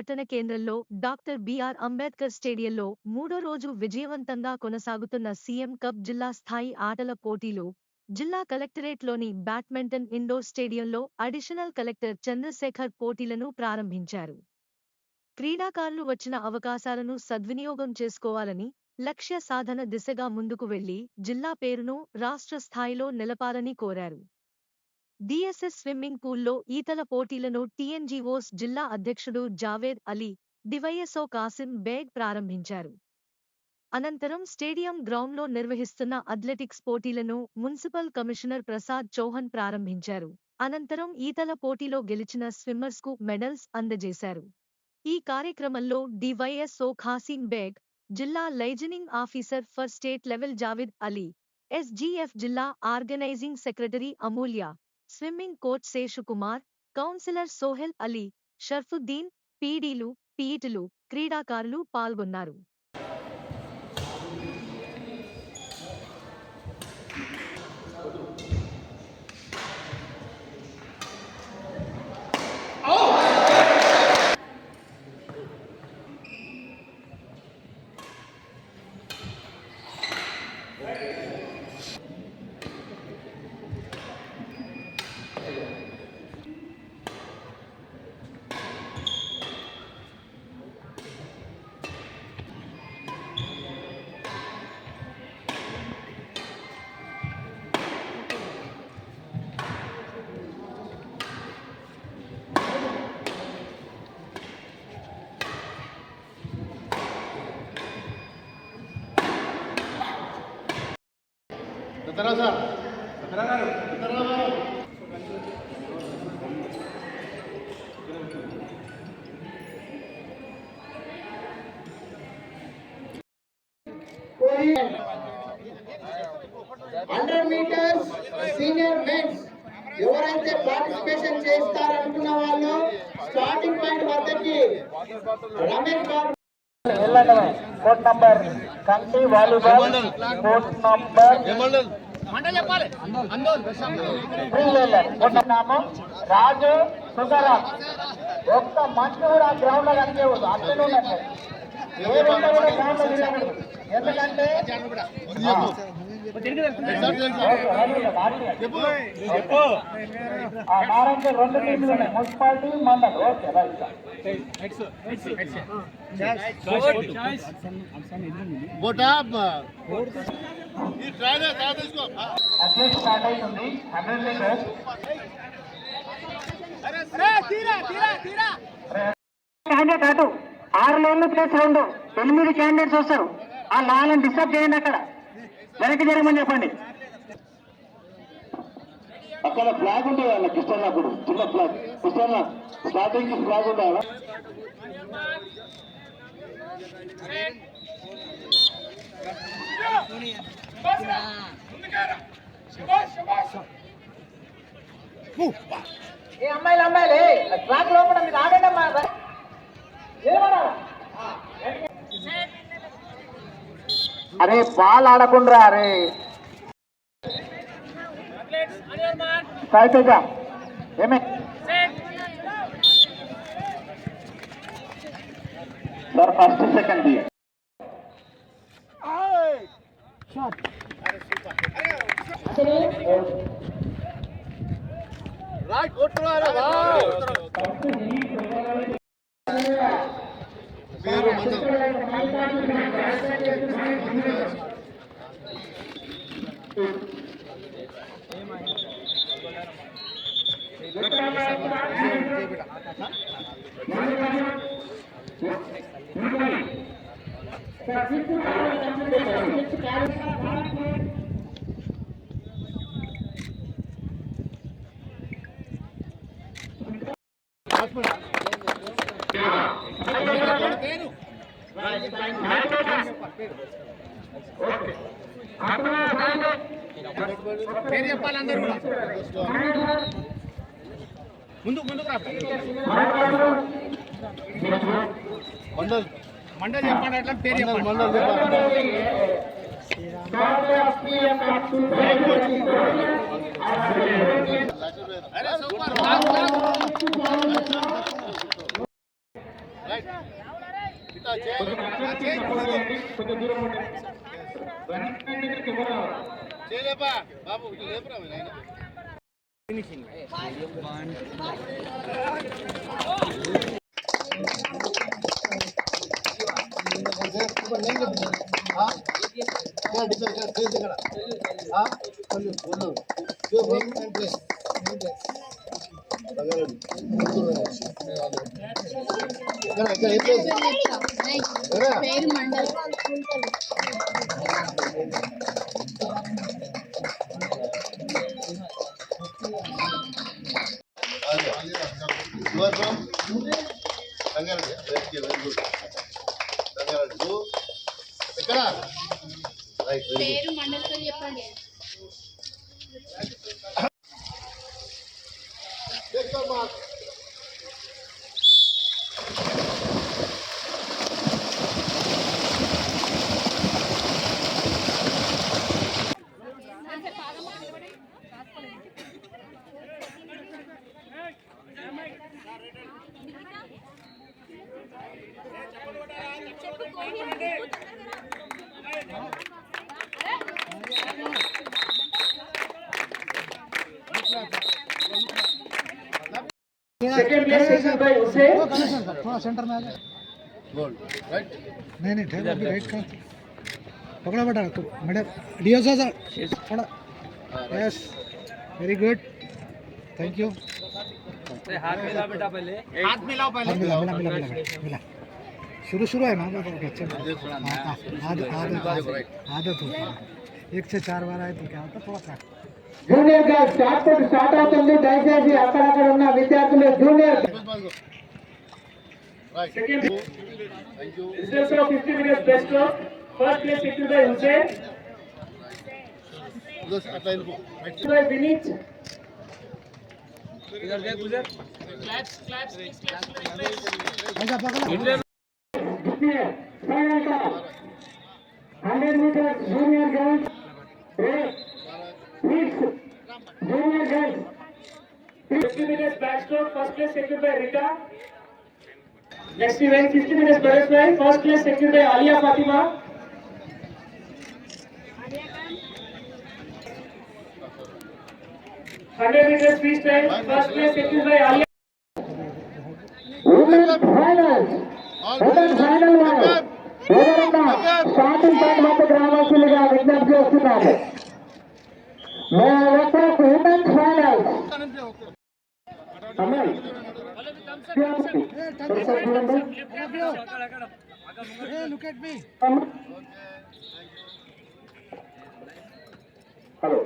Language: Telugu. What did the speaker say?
పట్టణ కేంద్రంలో డాక్టర్ బిఆర్ అంబేద్కర్ స్టేడియంలో మూడో రోజు విజయవంతంగా కొనసాగుతున్న సీఎం కప్ జిల్లా స్థాయి ఆటల పోటీలు జిల్లా కలెక్టరేట్లోని బ్యాడ్మింటన్ ఇండోర్ స్టేడియంలో అడిషనల్ కలెక్టర్ చంద్రశేఖర్ పోటీలను ప్రారంభించారు. క్రీడాకారులు వచ్చిన అవకాశాలను సద్వినియోగం చేసుకోవాలని, లక్ష్య సాధన దిశగా ముందుకు వెళ్లి జిల్లా పేరును రాష్ట్ర స్థాయిలో నిలపాలని కోరారు. డిఎస్ఎస్ స్విమ్మింగ్ పూల్లో ఈతల పోటీలను టీఎన్జీఓస్ జిల్లా అధ్యక్షుడు జావేద్ అలీ, డివైఎస్ఓ కాసిం బేగ్ ప్రారంభించారు. అనంతరం స్టేడియం గ్రౌండ్లో నిర్వహిస్తున్న అథ్లెటిక్స్ పోటీలను మున్సిపల్ కమిషనర్ ప్రసాద్ చౌహాన్ ప్రారంభించారు. అనంతరం ఈతల పోటీలో గెలిచిన స్విమ్మర్స్కు మెడల్స్ అందజేశారు. ఈ కార్యక్రమంలో డివైఎస్ఓ ఖాసిం బేగ్, జిల్లా liaisoning officer for state level Javed Ali, SGF జిల్లా organising secretary Amulya, swimming coach Seshukumar, councillor Sohail Ali, Sharfuddin, పీడీలు, పీఈటీలు, క్రీడాకారులు పాల్గొన్నారు. హండ్రెడ్ మీటర్స్ సీనియర్ మెన్స్ ఎవరైతే పార్టిసిపేషన్ చేస్తారనుకున్న వాళ్ళు స్టార్టింగ్ పాయింట్ వద్దకి రమేష్ బాబు కోర్ట్ నంబర్ కంటి volleyball court number Raju Sundaram ఒక్క మంచి కూడా గ్రౌండ్ లో కనిపించవద్దు అట్లనే ఉన్నట్టు ఏ రెండు కూడా గ్రౌండ్ లో తిరగకూడదు. ఎందుకంటే నారాయణ రెండు టీంలు ఉన్నాయి, municipality mandal. Okay right. Athlete start అవుతుంది. 100 మీటర్స్ క్యాండిడేట్ అటు 6 లైన్లు ప్లేస్ 2 8 క్యాండిడేట్స్ వస్తారు. ఆ లాలను డిస్టర్బ్ చేయండి. అక్కడ వెనక్కి జరగమని చెప్పండి. అక్కడ ఫ్లాగ్ ఉంటుంది వాళ్ళ కిష్టన్ అప్పుడు చిన్న ఫ్లాగ్ కిష్టన్ స్టార్టింగ్ ఫ్లాగ్ ఉండాలా. ఏ అమ్మాయిలే ట్రాక్ లోపల మీరు ఆడండి అమ్మా. అరే బాల్ ఆడకుండా అరే సాయితేజ ఏమే సార్ ఫస్ట్ సెకండ్ రైట్ కొట్టురా పేరు పేరు చెప్పాలి అందరూ కూడా. ముందుకు మండల్ మండల్ చెప్పండి. అట్లా పేరు చెప్పండి. మండల్ చేయలేపా బాబు లేపురా పేరు మండల్ పేరు మండల్ చెప్పండి. Second place taken by Hussein. थोड़ा सेंटर में आ जाए। गोल्ड राइट नहीं नहीं ठहरो अभी राइट का पकड़ा बेटा तो मैडम डियोसा सर थोड़ा yes very good thank you हाथ मिला बेटा पहले हाथ मिला मिला मिला मिला मिला शुरू शुरू है ना अच्छा आदत होता है 1 से 4 बार आए तो क्या होता थोड़ा सा జూనియర్ గా స్టార్ట్ అవుతుంది. దయచేసి అక్కడక్కడ ఉన్న విద్యార్థులు junior right second thank you results of 50 minutes best of first place taken by Hussein, ఉదర్ అట్లా వెళ్ళిపో రైట్ by Vinit, इधर देख उधर ऐसा पकड़ो junior final का 100 meters junior girls race mix junior girls 50 minutes backstroke first place taken by Rita. Next event 50 minutes butterfly first place taken by Alia Fatima. Hundred meters freestyle first place taken by Alia. Women's finals. Women's final one. ఎవరన్నా స్టార్టింగ్ పాయింట్ వద్దకు రావాల్సిందిగా విజ్ఞప్తి చేస్తున్నాము. ఉమెన్స్ ఫైనల్స్ అమ్మాయి लुक एट मी హలో